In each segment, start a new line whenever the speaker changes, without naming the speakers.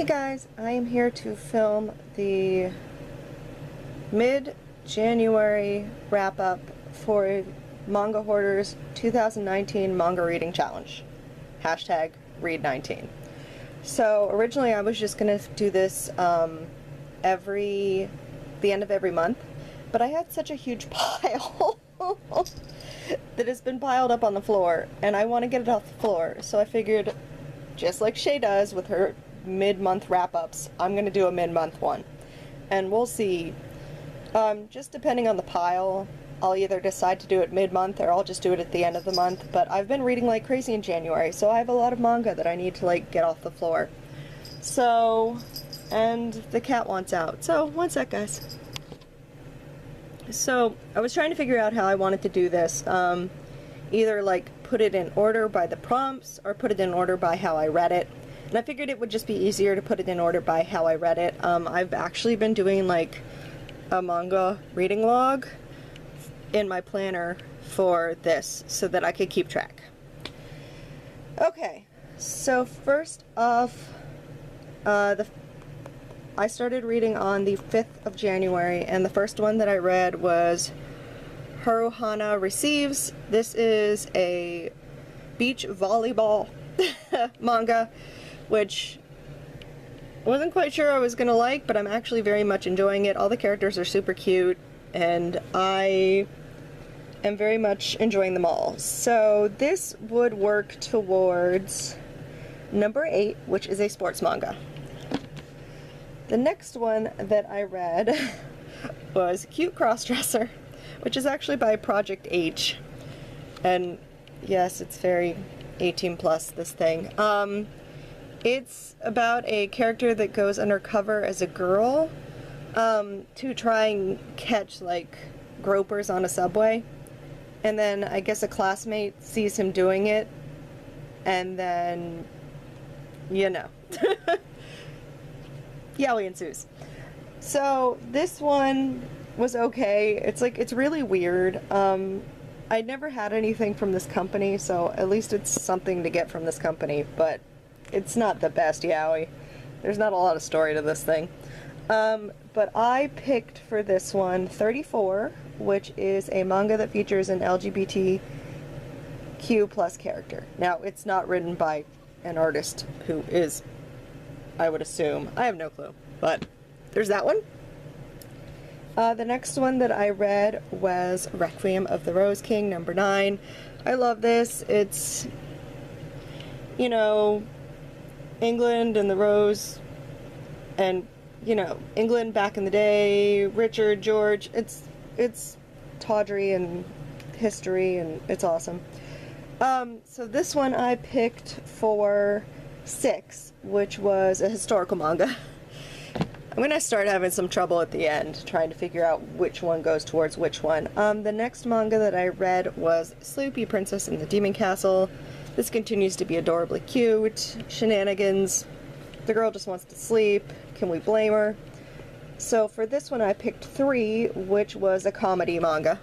Hey guys, I am here to film the mid-January wrap-up for Manga Hoarder's 2019 Manga Reading Challenge. Hashtag Read19. So originally I was just going to do this the end of every month, but I had such a huge pile that has been piled up on the floor, and I want to get it off the floor, so I figured, just like Shay does with her mid-month wrap-ups, I'm going to do a mid-month one. And we'll see. Just depending on the pile, I'll either decide to do it mid-month or I'll just do it at the end of the month. But I've been reading like crazy in January, so I have a lot of manga that I need to like get off the floor. So, and the cat wants out. So, one sec, guys. So, I was trying to figure out how I wanted to do this. Either like put it in order by the prompts or put it in order by how I read it. And I figured it would just be easier to put it in order by how I read it. I've actually been doing like a manga reading log in my planner for this so that I could keep track. Okay, so first off, I started reading on the 5th of January, and the first one that I read was Haruhana Receives. This is a beach volleyball manga, which I wasn't quite sure I was gonna like, but I'm actually very much enjoying it. All the characters are super cute, and I am very much enjoying them all. So this would work towards number 8, which is a sports manga. The next one that I read was Cute Crossdresser, which is actually by Project H. And yes, it's very 18 plus, this thing. It's about a character that goes undercover as a girl to try and catch like gropers on a subway, and then I guess a classmate sees him doing it, and then you know yaoi ensues. So this one was okay. It's really weird. I never had anything from this company, so at least it's something to get from this company, but it's not the best yaoi. There's not a lot of story to this thing. But I picked for this one 34, which is a manga that features an LGBTQ plus character. Now, it's not written by an artist who is, I would assume. I have no clue, but there's that one. The next one that I read was Requiem of the Rose King, number 9. I love this. It's, you know, England and the Rose, and, you know, England back in the day, Richard, George. It's tawdry and history, and it's awesome. So this one I picked for 6, which was a historical manga. I'm gonna start having some trouble at the end trying to figure out which one goes towards which one. The next manga that I read was Sleepy Princess in the Demon Castle. This continues to be adorably cute. Shenanigans. The girl just wants to sleep. Can we blame her? So for this one I picked 3, which was a comedy manga.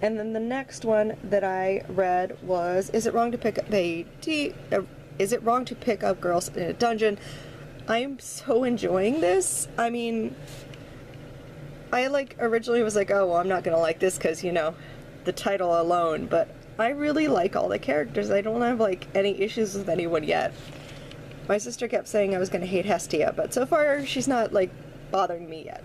And then the next one that I read was Is It Wrong to Pick Up Girls in a Dungeon? I'm so enjoying this. I mean, I like originally was like, oh, well, I'm not gonna like this because, you know, the title alone, but I really like all the characters. I don't have like any issues with anyone yet. My sister kept saying I was gonna hate Hestia, but so far she's not like bothering me yet.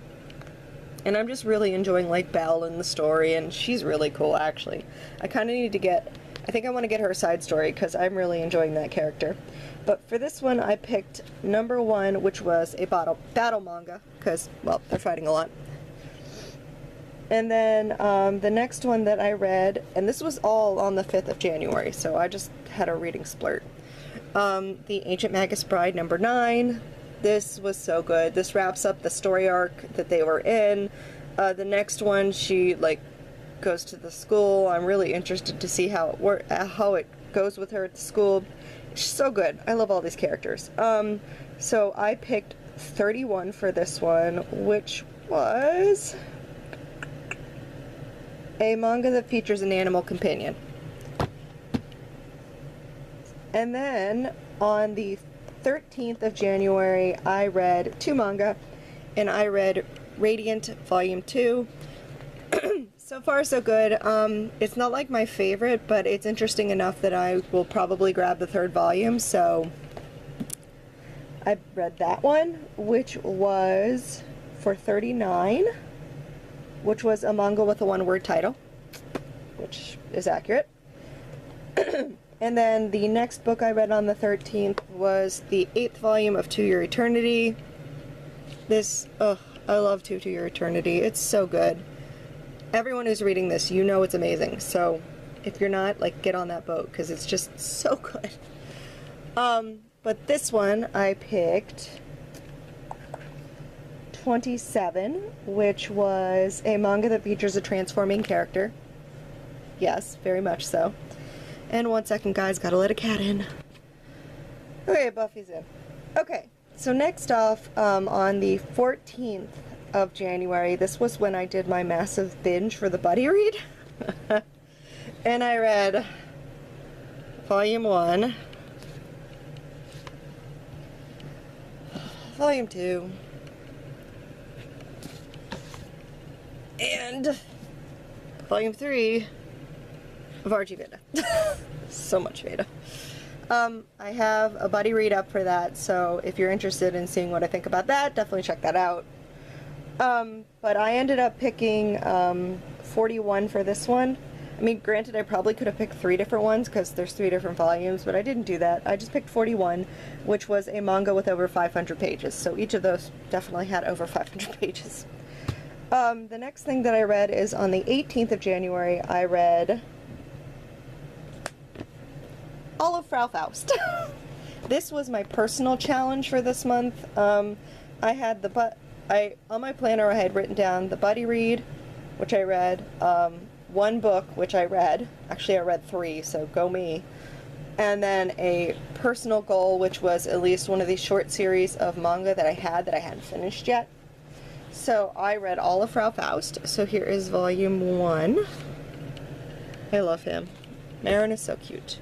And I'm just really enjoying like Belle and the story, and she's really cool actually. I kind of need to get, I think I want to get her side story because I'm really enjoying that character. But for this one I picked number 1, which was a battle manga, because, well, they're fighting a lot. And then the next one that I read, and this was all on the 5th of January, so I just had a reading splurt. The Ancient Magus Bride, number 9. This was so good. This wraps up the story arc that they were in. The next one, she like goes to the school. I'm really interested to see how it goes with her at the school. She's so good. I love all these characters. So I picked 31 for this one, which was a manga that features an animal companion. And then on the 13th of January, I read 2 manga, and I read Radiant Volume 2. So far, so good. It's not like my favorite, but it's interesting enough that I will probably grab the 3rd volume, so I read that one, which was for $39, which was a manga with a 1-word title, which is accurate. And then the next book I read on the 13th was the 8th volume of To Your Eternity. This, I love To Your Eternity. It's so good. Everyone who's reading this, you know it's amazing. So if you're not, like, get on that boat because it's just so good. But this one I picked 27, which was a manga that features a transforming character. Yes, very much so. And 1 second, guys, gotta let a cat in. Okay, Buffy's in. Okay, so next off, on the 14th of January, this was when I did my massive binge for the buddy read. And I read Volume 1, Volume 2, and Volume 3 of RG Veda. So much Veda. I have a buddy read up for that, so if you're interested in seeing what I think about that, definitely check that out. But I ended up picking 41 for this one. I mean, granted, I probably could have picked 3 different ones because there's 3 different volumes, but I didn't do that. I just picked 41, which was a manga with over 500 pages, so each of those definitely had over 500 pages. The next thing that I read is on the 18th of January, I read all of Frau Faust. This was my personal challenge for this month. I had on my planner I had written down the buddy read, which I read, 1 book, which I read. Actually, I read 3, so go me. And then a personal goal, which was at least one of these short series of manga that I hadn't finished yet. So I read all of Frau Faust. So here is Volume 1. I love him. Marin is so cute.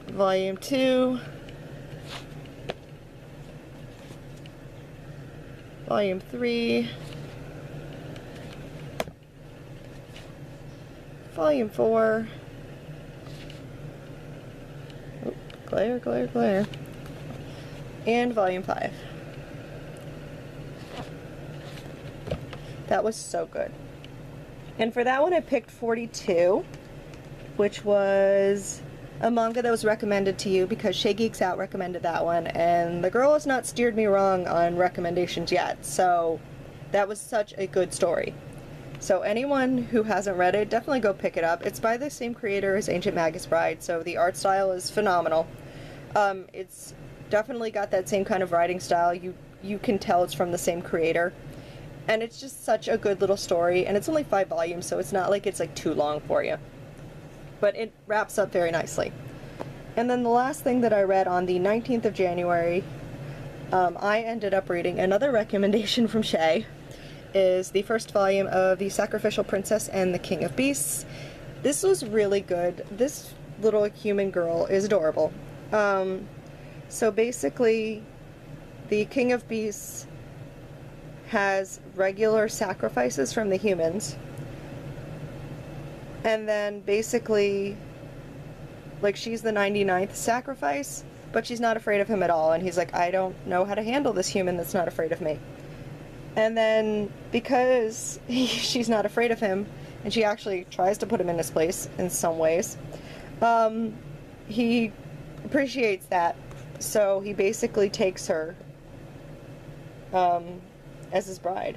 Volume 2. Volume 3. Volume 4. Oh, glare, glare, glare. And Volume 5. That was so good. And for that one I picked 42, which was a manga that was recommended to you because Shay Geeks Out recommended that one, and the girl has not steered me wrong on recommendations yet, so that was such a good story. So anyone who hasn't read it, definitely go pick it up. It's by the same creator as Ancient Magus Bride, so the art style is phenomenal. It's definitely got that same kind of writing style. You can tell it's from the same creator. And it's just such a good little story, and it's only 5 volumes, so it's not like it's like too long for you. But it wraps up very nicely. And then the last thing that I read on the 19th of January, I ended up reading another recommendation from Shay, is the 1st volume of The Sacrificial Princess and the King of Beasts. This was really good. This little human girl is adorable. So basically, the King of Beasts has regular sacrifices from the humans, and then basically, like, she's the 99th sacrifice, but she's not afraid of him at all, and he's like, I don't know how to handle this human that's not afraid of me. And then, because she's not afraid of him, and she actually tries to put him in his place in some ways, he appreciates that, so he basically takes her as his bride.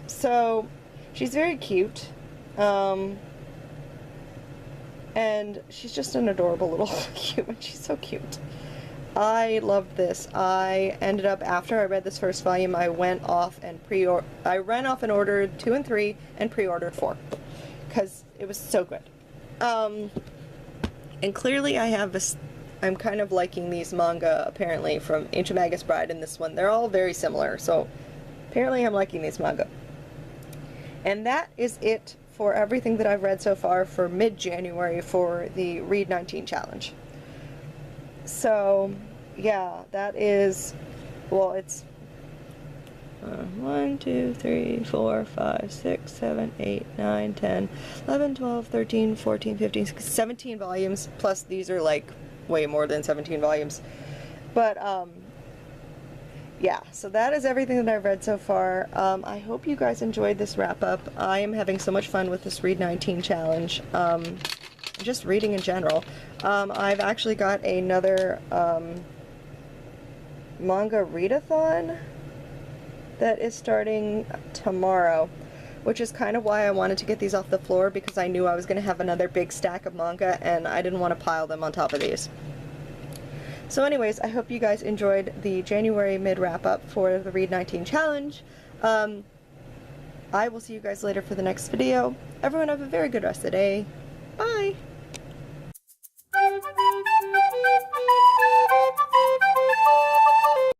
So she's very cute, and she's just an adorable little human. She's so cute. I loved this. I ended up, after I read this 1st volume, I went off and ordered 2 and 3 and pre-ordered 4 because it was so good. And clearly I'm kind of liking these manga, apparently, from Ancient Magus Bride and this one. They're all very similar, so apparently I'm liking these manga. And that is it for everything that I've read so far for mid-January for the Read 19 challenge. So, yeah, that is, well, it's 1, 2, 3, 4, 5, 6, 7, 8, 9, 10, 11, 12, 13, 14, 15, 16, 17 volumes, plus these are like way more than 17 volumes. But, yeah, so that is everything that I've read so far. I hope you guys enjoyed this wrap-up. I am having so much fun with this Read 19 challenge. Just reading in general. I've actually got another manga readathon that is starting tomorrow, which is kind of why I wanted to get these off the floor, because I knew I was going to have another big stack of manga and I didn't want to pile them on top of these. So anyways, I hope you guys enjoyed the January mid wrap-up for the Read 19 challenge. I will see you guys later for the next video. Everyone have a very good rest of the day. Bye!